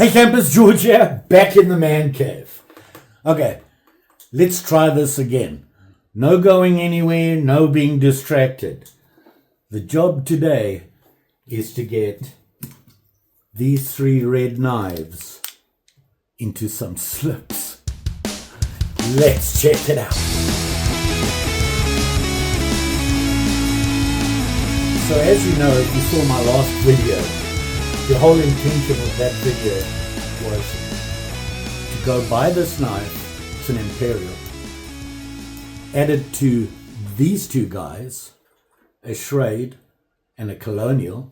Hey campers, George here, back in the man cave. Okay, let's try this again. No going anywhere, no being distracted. The job today is to get these 3 red knives into some slips. Let's check it out. So as you know, if you saw my last video, the whole intention of that video was to go buy this knife. It's an Imperial. Add it to these 2 guys, a Schrade and a Colonial,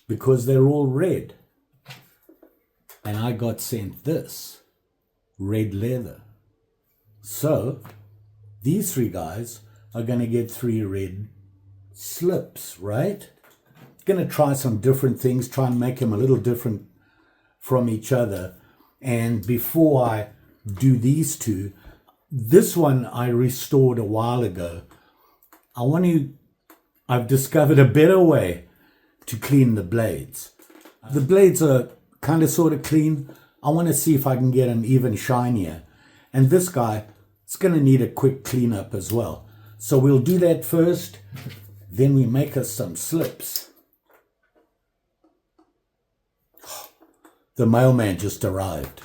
because they're all red. And I got sent this, red leather. So these 3 guys are going to get 3 red slips, right? Going to try some different things, try and make them a little different from each other. And before I do these 2, this one I restored a while ago. I've discovered a better way to clean the blades. The blades are kind of sort of clean. I want to see if I can get them even shinier. And this guy, it's going to need a quick cleanup as well. So we'll do that first. Then we make us some slips. The mailman just arrived.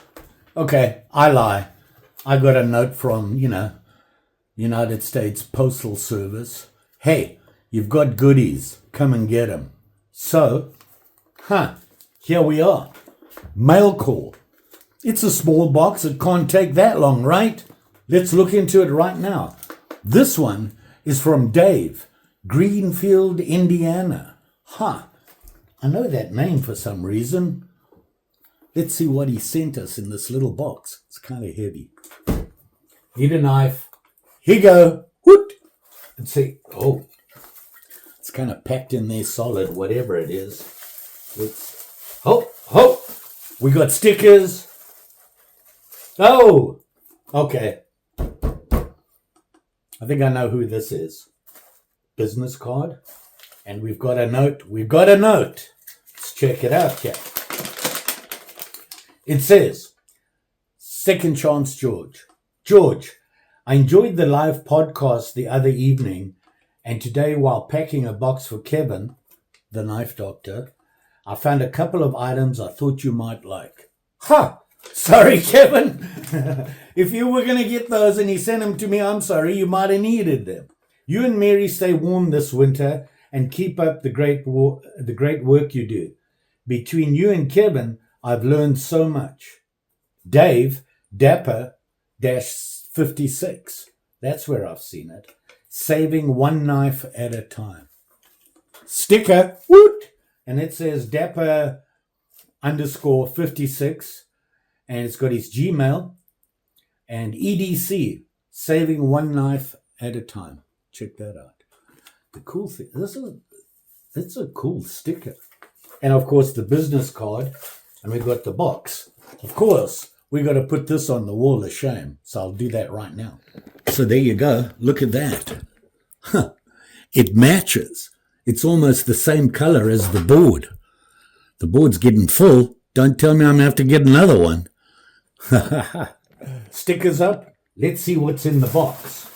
Okay, I lie. I got a note from, United States Postal Service. Hey, you've got goodies. Come and get them. So, here we are. Mail call. It's a small box. It can't take that long, right? Let's look into it right now. This one is from Dave, Greenfield, Indiana. I know that name for some reason. Let's see what he sent us in this little box. It's kind of heavy. Need a knife. Here you go. Whoop. And see. Oh, it's kind of packed in there solid, whatever it is. Let's. Oh. We got stickers. Oh. Okay. I think I know who this is. Business card. And we've got a note. Let's check it out here. It says, Second Chance George. George, I enjoyed the live podcast the other evening, and today while packing a box for Kevin, the knife doctor, I found a couple of items I thought you might like. Sorry, Kevin. If you were going to get those and he sent them to me, I'm sorry, you might have needed them. You and Mary stay warm this winter and keep up the great work you do. Between you and Kevin, I've learned so much. Dave, Dapper-56. That's where I've seen it. Saving one knife at a time. Sticker. Woot! And it says Dapper_56. And it's got his Gmail. And EDC. Saving one knife at a time. Check that out. The cool thing. It's a cool sticker. And of course the business card. And we've got the box. Of course, we got to put this on the wall of shame. So I'll do that right now. So there you go. Look at that. It matches. It's almost the same color as the board. The board's getting full. Don't tell me I'm going to have to get another one. Stickers up. Let's see what's in the box.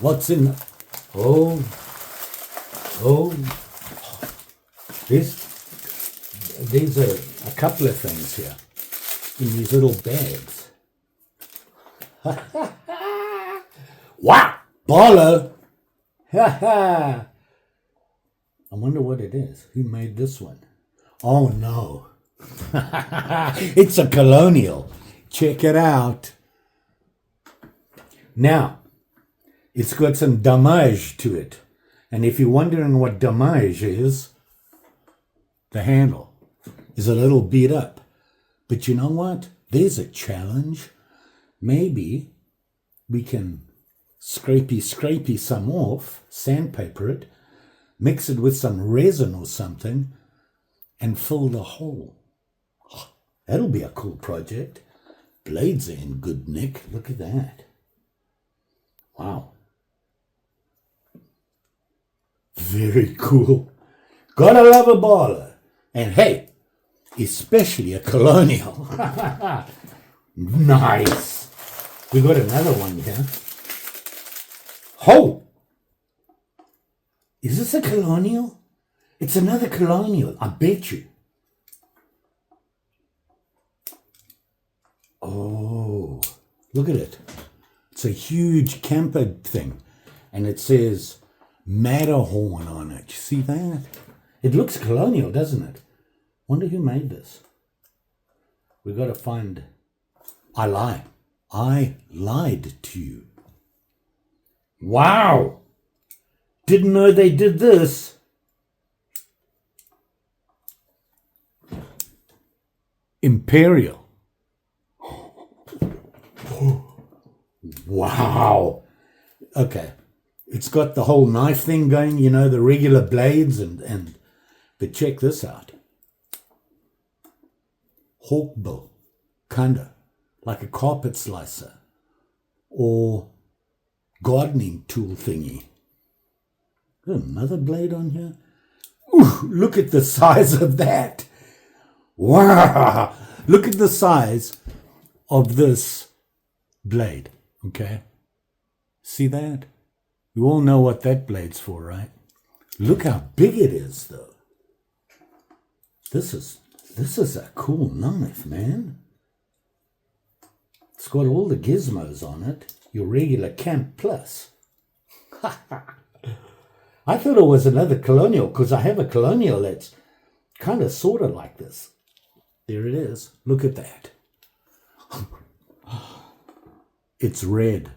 What's in the... Oh. There's a couple of things here in these little bags. Wow! Barlow! I wonder what it is. Who made this one? Oh no. It's a Colonial. Check it out. Now, it's got some damage to it. And if you're wondering what damage is, the handle is a little beat up. But you know what? There's a challenge. Maybe we can scrapey some off, sandpaper it, mix it with some resin or something, and fill the hole. That'll be a cool project. Blades are in good nick. Look at that. Wow. Very cool. Gotta love a baller. And hey, especially a colonial. Nice. We got another one here. Oh! Is this a colonial? It's another colonial, I bet you. Oh, look at it. It's a huge camper thing. And it says Matterhorn on it. You see that? It looks colonial, doesn't it? Wonder who made this. We've got to find... I lie. I lied to you. Wow! Didn't know they did this. Imperial. Wow. Okay. It's got the whole knife thing going, you know, the regular blades and but check this out. Hawkbill. Kinda. Like a carpet slicer. Or gardening tool thingy. Another blade on here. Ooh, look at the size of that. Wow. Look at the size of this blade. Okay. See that? You all know what that blade's for, right? Look how big it is, though. This is a cool knife, man. It's got all the gizmos on it. Your regular Camp Plus. I thought it was another colonial because I have a colonial that's kind of sort of like this. There it is. Look at that. It's red.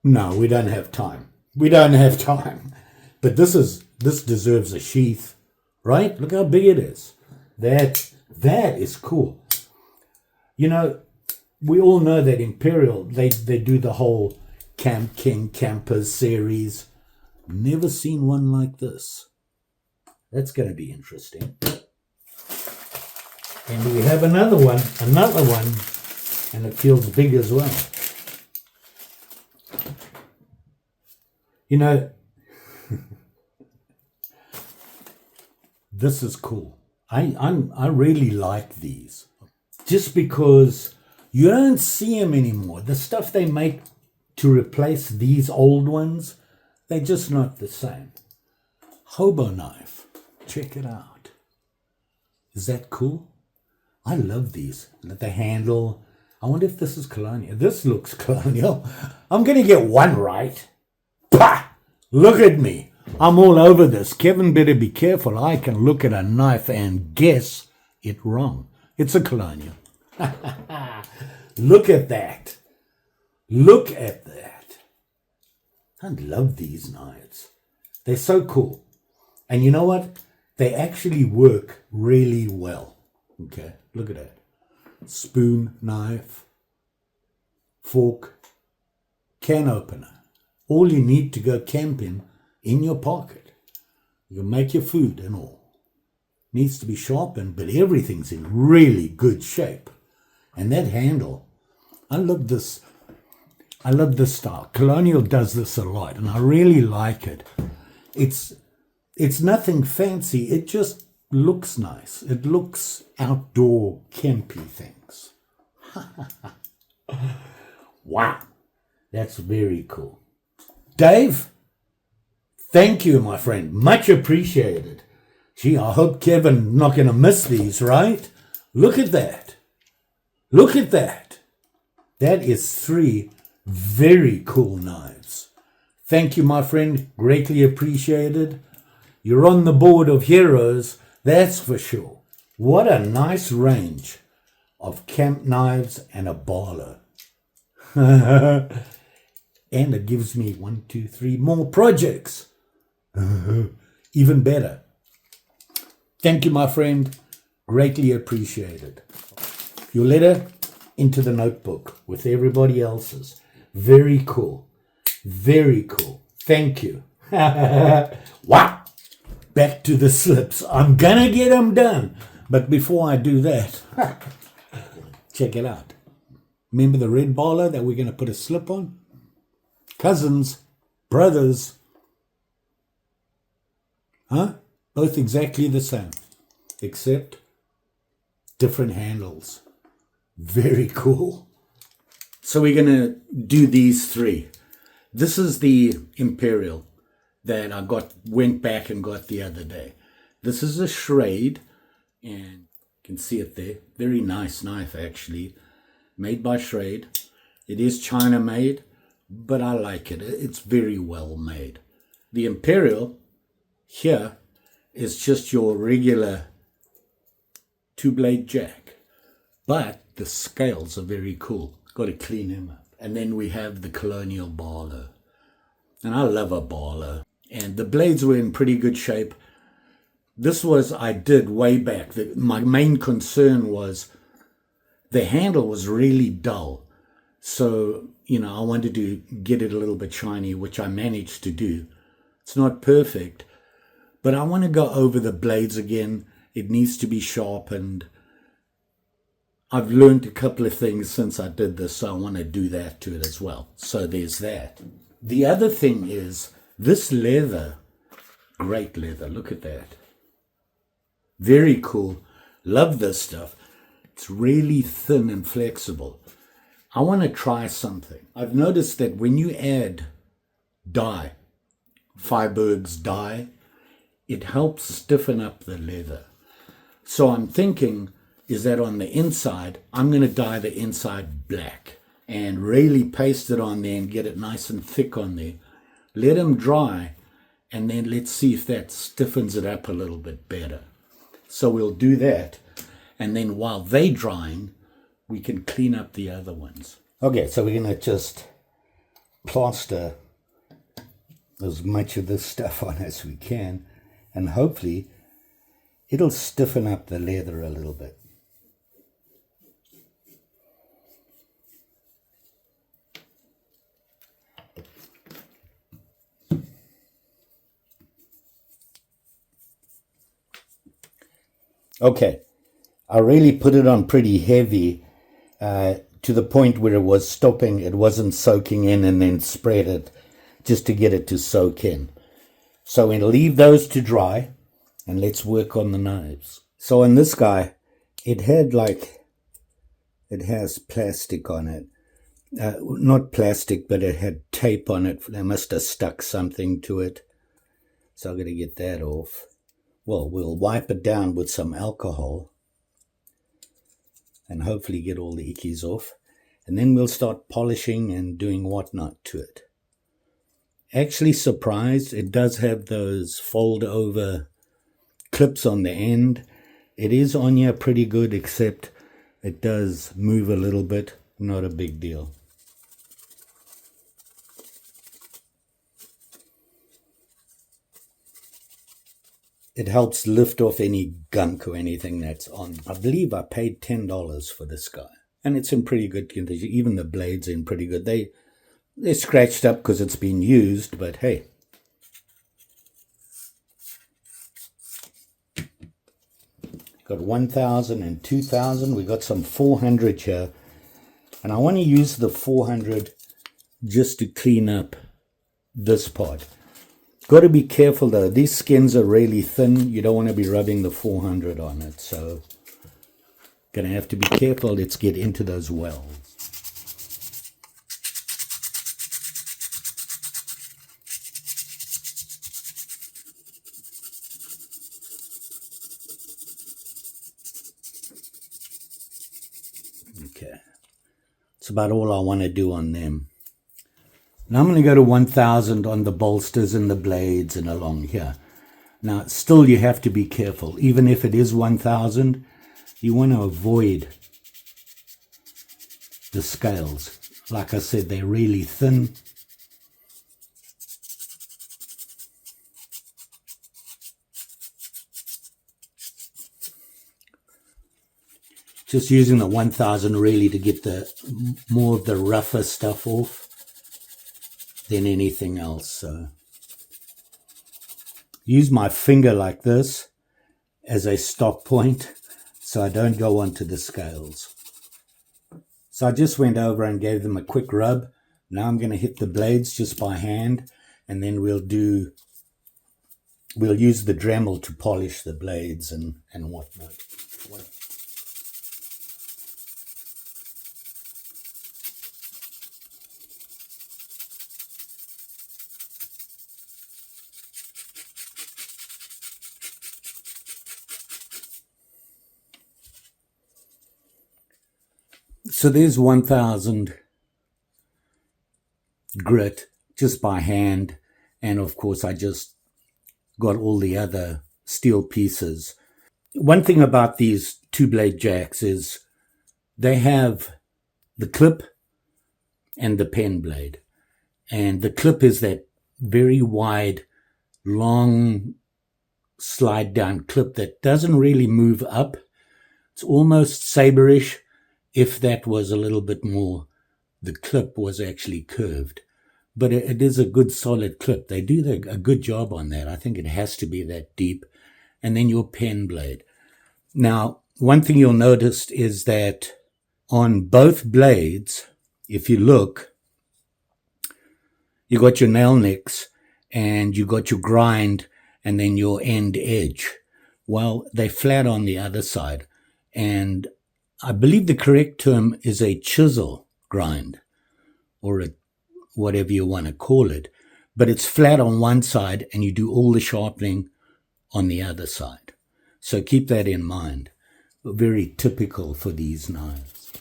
No, we don't have time. We don't have time. But this deserves a sheath, right? Look how big it is. That is cool. You know, we all know that Imperial, they do the whole Camp King Campers series. Never seen one like this. That's going to be interesting. And we have another one, and it feels big as well. You know, this is cool. I really like these. Just because you don't see them anymore. The stuff they make to replace these old ones, they're just not the same. Hobo knife. Check it out. Is that cool? I love these. The handle. I wonder if this is colonial. This looks colonial. I'm going to get one right. Pah! Look at me. I'm all over this. Kevin better be careful. I can look at a knife and guess it wrong. It's a colonial. Look at that. Look at that. I love these knives. They're so cool. And you know what? They actually work really well. Okay, look at that. Spoon, knife, fork, can opener. All you need to go camping in your pocket. You make your food and all. Needs to be sharpened, but everything's in really good shape. And that handle, I love this style. Colonial does this a lot, and I really like it. It's nothing fancy. It just looks nice. It looks outdoor campy things. Wow, that's very cool. Dave, thank you, my friend. Much appreciated. Gee, I hope Kevin not going to miss these, right? Look at that. Look at that. That is 3 very cool knives. Thank you, my friend. Greatly appreciated. You're on the board of heroes, that's for sure. What a nice range of camp knives and a barlow. And it gives me 1, 2, 3 more projects. Even better. Thank you, my friend. Greatly appreciated. Your letter into the notebook with everybody else's. Very cool. Very cool. Thank you. Wow. Back to the slips. I'm gonna get them done. But before I do that, check it out. Remember the red barlow that we're gonna put a slip on? Cousins, brothers. Huh? Both exactly the same. Except different handles. Very cool. So we're going to do these three. This is the Imperial that I went back and got the other day. This is a Schrade, and you can see it there. Very nice knife, actually. Made by Schrade. It is China made, but I like it. It's very well made. The Imperial here is just your regular 2-blade jack, but the scales are very cool. Got to clean him up. And then we have the Colonial Barlow, and I love a Barlow. And the blades were in pretty good shape. This was, I did way back. My main concern was the handle was really dull. So, I wanted to get it a little bit shiny, which I managed to do. It's not perfect, but I want to go over the blades again. It needs to be sharpened. I've learned a couple of things since I did this, so I want to do that to it as well. So there's that. The other thing is this leather. Great leather. Look at that. Very cool. Love this stuff. It's really thin and flexible. I want to try something. I've noticed that when you add dye, Faribault's dye, it helps stiffen up the leather. So I'm thinking is that on the inside, I'm going to dye the inside black and really paste it on there and get it nice and thick on there. Let them dry, and then let's see if that stiffens it up a little bit better. So we'll do that, and then while they're drying, we can clean up the other ones. Okay, so we're going to just plaster as much of this stuff on as we can, and hopefully it'll stiffen up the leather a little bit. Okay, I really put it on pretty heavy to the point where it was stopping, it wasn't soaking in, and then spread it just to get it to soak in. So we'll leave those to dry, and let's work on the knives. So on this guy, it has plastic on it. Not plastic, but it had tape on it. They must have stuck something to it. So I'm going to get that off. Well, we'll wipe it down with some alcohol and hopefully get all the ickies off. And then we'll start polishing and doing whatnot to it. Actually surprised, it does have those fold over clips on the end. It is on here pretty good, except it does move a little bit. Not a big deal. It helps lift off any gunk or anything that's on. I believe I paid $10 for this guy. And it's in pretty good condition. Even the blades are in pretty good. They're scratched up because it's been used, but hey. Got 1,000 and 2,000. We got some 400 here. And I want to use the 400 just to clean up this part. Got to be careful though. These skins are really thin. You don't want to be rubbing the 400 on it. So, going to have to be careful. Let's get into those wells. Okay. That's about all I want to do on them. Now I'm going to go to 1,000 on the bolsters and the blades and along here. Now still you have to be careful. Even if it is 1,000, you want to avoid the scales. Like I said, they're really thin. Just using the 1,000 really to get the more of the rougher stuff off than anything else. So use my finger like this as a stop point so I don't go onto the scales. So I just went over and gave them a quick rub. Now I'm going to hit the blades just by hand, and then we'll use the Dremel to polish the blades and whatnot. So there's 1000 grit just by hand. And of course, I just got all the other steel pieces. One thing about these two-blade jacks is they have the clip and the pen blade. And the clip is that very wide, long slide down clip that doesn't really move up. It's almost saberish if that was a little bit more, the clip was actually curved. But it is a good solid clip. They do a good job on that. I think it has to be that deep. And then your pen blade. Now, one thing you'll notice is that on both blades, if you look, you got your nail nicks and you got your grind and then your end edge. Well, they flat on the other side. And I believe the correct term is a chisel grind, or a whatever you want to call it. But it's flat on one side and you do all the sharpening on the other side. So keep that in mind. Very typical for these knives.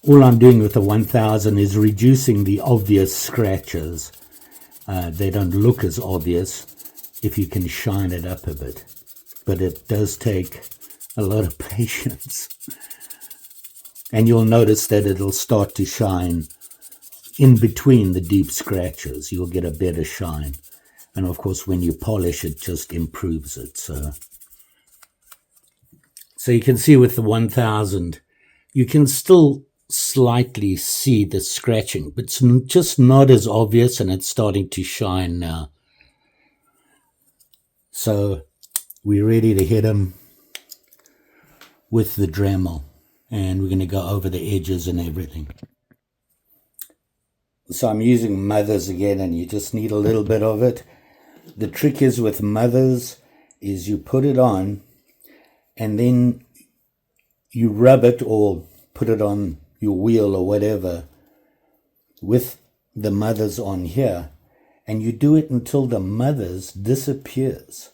All I'm doing with the 1000 is reducing the obvious scratches. They don't look as obvious if you can shine it up a bit. But it does take a lot of patience. And you'll notice that it'll start to shine in between the deep scratches. You'll get a better shine. And of course, when you polish, it just improves it. So you can see with the 1000, you can still slightly see the scratching, but it's just not as obvious, and it's starting to shine now. So we're ready to hit them with the Dremel, and we're going to go over the edges and everything. So I'm using mothers again, and you just need a little bit of it. The trick is with mothers is you put it on and then you rub it or put it on your wheel or whatever with the mothers on here, and you do it until the mothers disappears.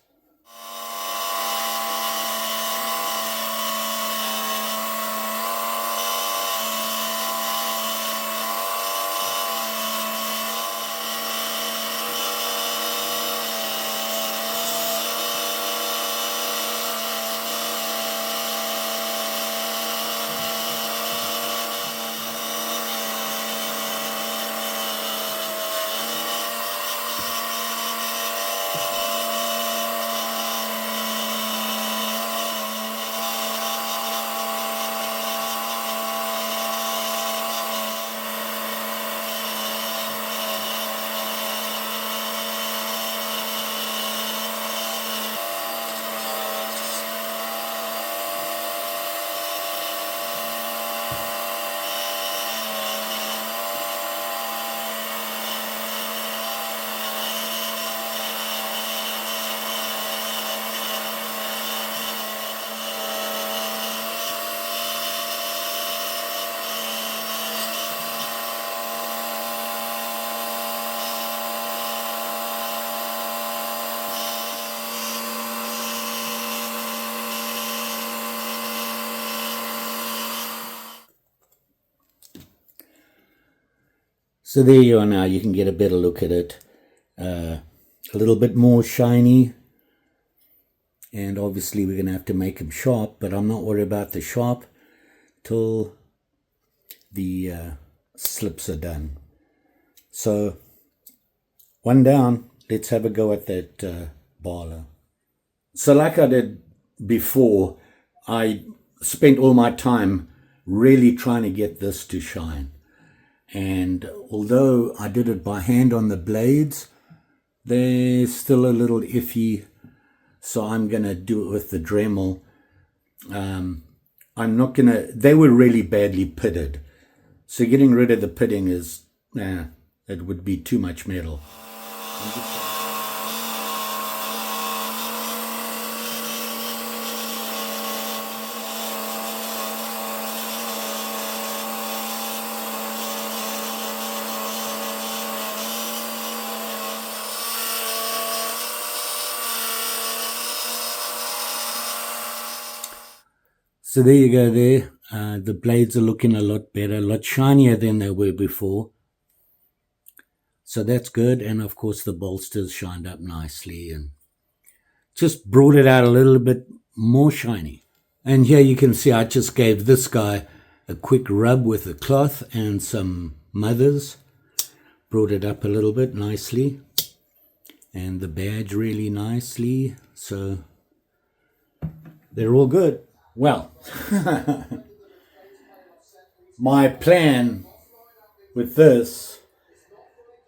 So there you are now. You can get a better look at it. A little bit more shiny. And obviously we're going to have to make them sharp, but I'm not worried about the sharp till the slips are done. So one down. Let's have a go at that Barlow. So like I did before, I spent all my time really trying to get this to shine. And although I did it by hand on the blades, they're still a little iffy. So I'm going to do it with the Dremel. I'm not going to, they were really badly pitted. So getting rid of the pitting is, it would be too much metal. So there you go there. The blades are looking a lot better, a lot shinier than they were before. So that's good. And of course the bolsters shined up nicely and just brought it out a little bit more shiny. And here you can see I just gave this guy a quick rub with a cloth and some mothers. Brought it up a little bit nicely. And the badge really nicely. So they're all good. Well, my plan with this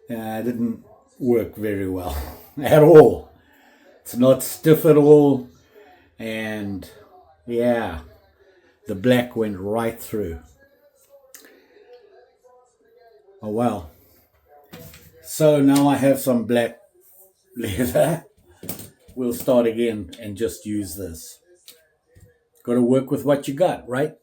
didn't work very well at all. It's not stiff at all, and yeah, the black went right through. Oh well. So now I have some black leather. We'll start again and just use this. Got to work with what you got, right?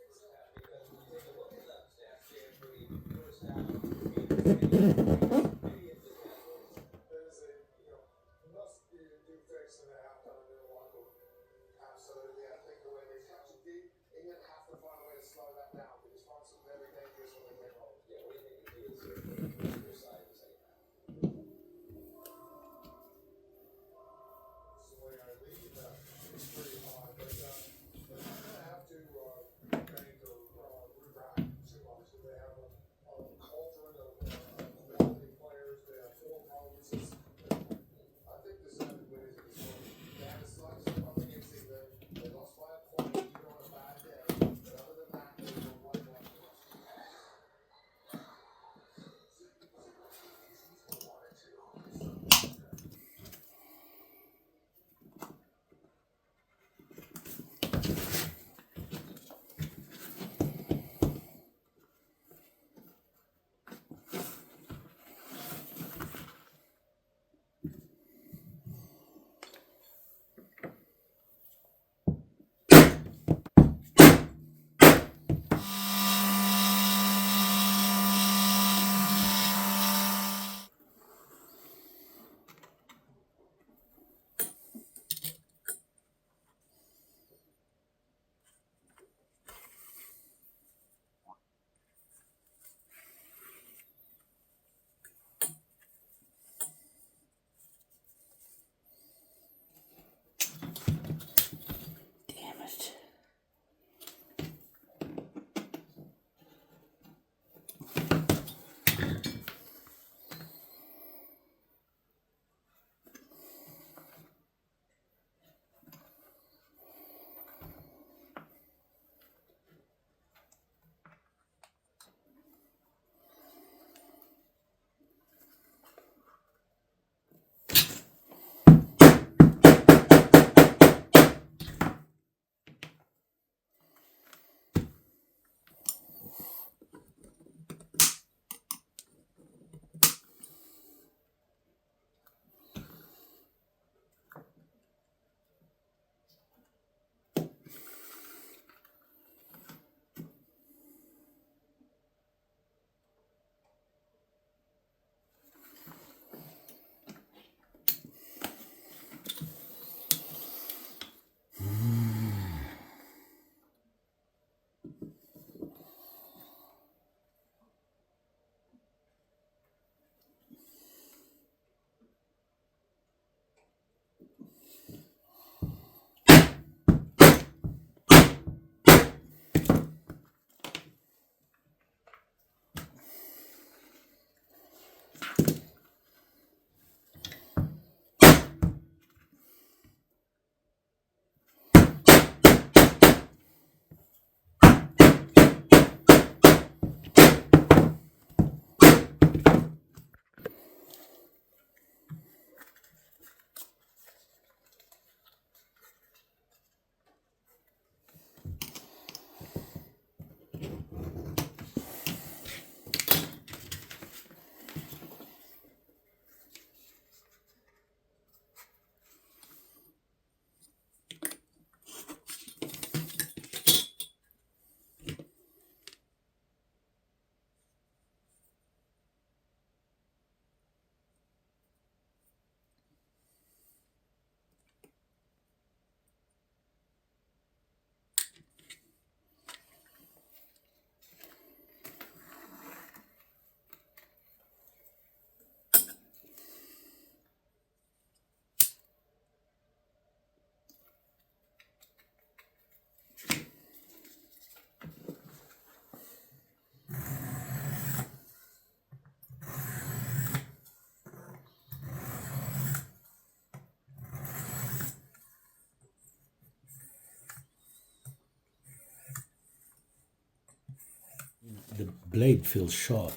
the blade feels sharp.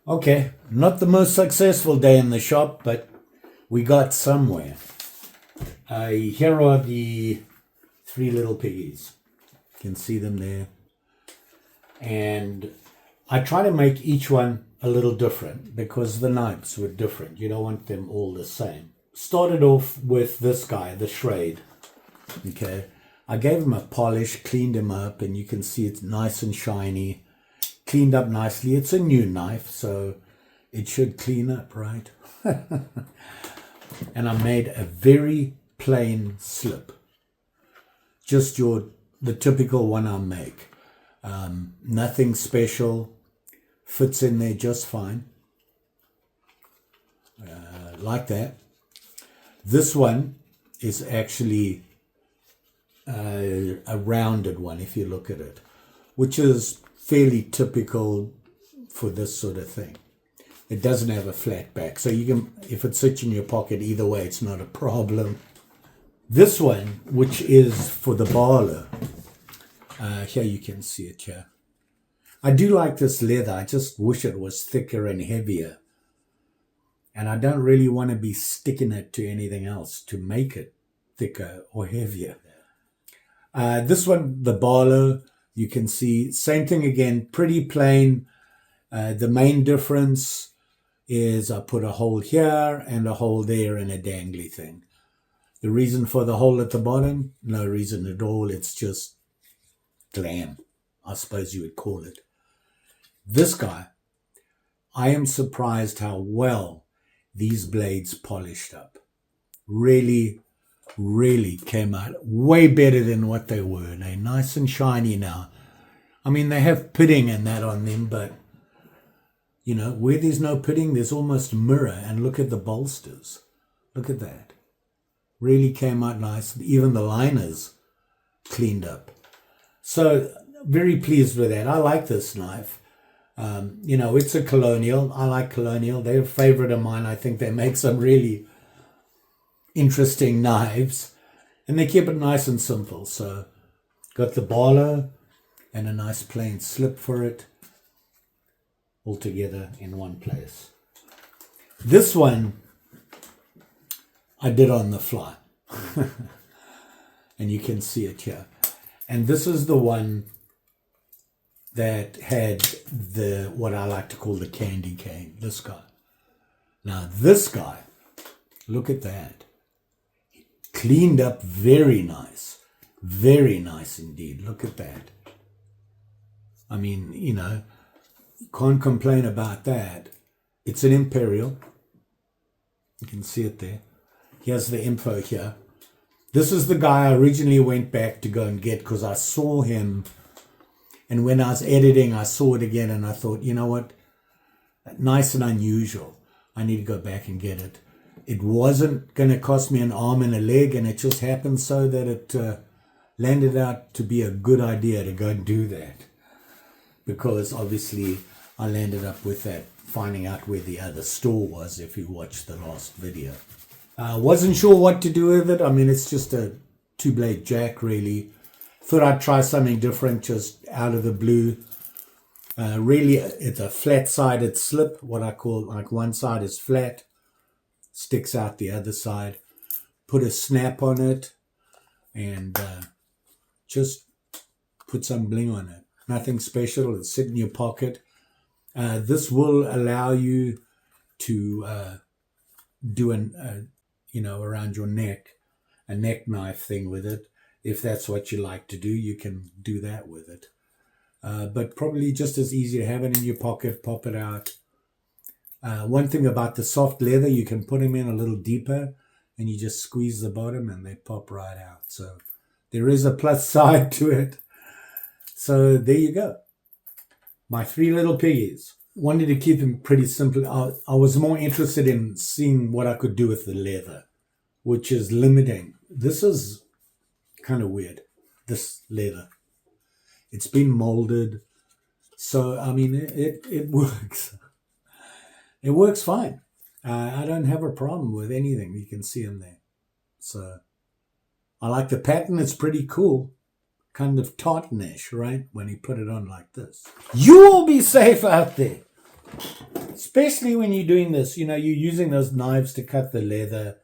Okay, not the most successful day in the shop, but we got somewhere. Here are the 3 little piggies. You can see them there. And I try to make each one a little different because the knives were different. You don't want them all the same. Started off with this guy, the Schrade. Okay, I gave him a polish, cleaned him up, and you can see it's nice and shiny. Cleaned up nicely. It's a new knife, so it should clean up, right? And I made a very plain slip. Just the typical one I make. Nothing special. Fits in there just fine. Like that. This one is actually a rounded one, if you look at it, which is fairly typical for this sort of thing. It doesn't have a flat back, so you can, if it sits in your pocket, either way, it's not a problem. This one, which is for the barlow, here you can see it here. I do like this leather. I just wish it was thicker and heavier. And I don't really want to be sticking it to anything else to make it thicker or heavier. This one, the barlow, you can see, same thing again, pretty plain. The main difference is I put a hole here and a hole there and a dangly thing. The reason for the hole at the bottom, no reason at all. It's just glam, I suppose you would call it. This guy, I am surprised how well these blades polished up. Really, really came out way better than what they were. They're nice and shiny now. I mean, they have pitting and that on them, but you know, where there's no pitting, there's almost mirror. And look at the bolsters. Look at that. Really came out nice. Even the liners cleaned up. So very pleased with that. I like this knife. You know, it's a Colonial. I like Colonial. They're a favorite of mine. I think they make some really interesting knives. And they keep it nice and simple. So got the barlow and a nice plain slip for it. All together in one place. This one I did on the fly. And you can see it here. And this is the one that had what I like to call the candy cane, this guy. Now this guy, look at that. Cleaned up very nice indeed. Look at that. I mean, you know, can't complain about that. It's an Imperial. You can see it there. Here's the info here. This is the guy I originally went back to go and get because I saw him. And when I was editing, I saw it again and I thought, you know what? Nice and unusual. I need to go back and get it. It wasn't going to cost me an arm and a leg, and it just happened so that it landed out to be a good idea to go and do that. Because obviously I landed up with that, finding out where the other store was if you watched the last video. Wasn't sure what to do with it. I mean, it's just a 2-blade jack, really. Thought I'd try something different just out of the blue. Really, it's a flat-sided slip, what I call, like one side is flat, sticks out the other side. Put a snap on it and just put some bling on it. Nothing special. It'll sit in your pocket. This will allow you to do you know, around your neck, a neck knife thing with it. If that's what you like to do, you can do that with it. But probably just as easy to have it in your pocket, pop it out. One thing about the soft leather, you can put them in a little deeper and you just squeeze the bottom and they pop right out. So there is a plus side to it. So there you go. My 3 little piggies. Wanted to keep them pretty simple. I was more interested in seeing what I could do with the leather, which is limiting. This is kind of weird, this leather. It's been molded. So, I mean, it works. It works fine. I don't have a problem with anything. You can see in there. So, I like the pattern. It's pretty cool. kind of tartanish, right? When he put it on like this. You will be safe out there. Especially when you're doing this, you're using those knives to cut the leather.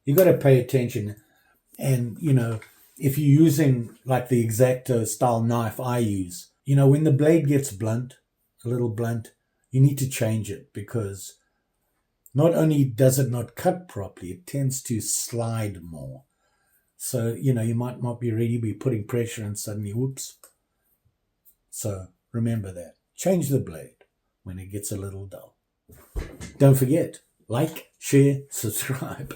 You got to pay attention. And, if you're using like the X-Acto style knife I use, when the blade gets blunt, a little blunt, you need to change it, because not only does it not cut properly, it tends to slide more. So, you might not be ready, be putting pressure and suddenly, whoops. So remember that. Change the blade when it gets a little dull. Don't forget, like, share, subscribe.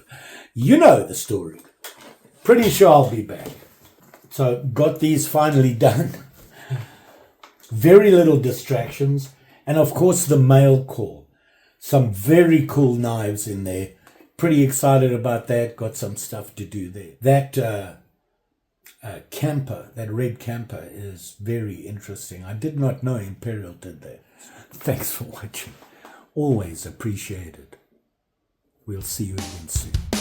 You know the story. Pretty sure I'll be back. So got these finally done. Very little distractions. And of course the mail call. Some very cool knives in there. Pretty excited about that. Got some stuff to do there. That camper, that red camper, is very interesting. I did not know Imperial did that. Thanks for watching. Always appreciated. We'll see you again soon.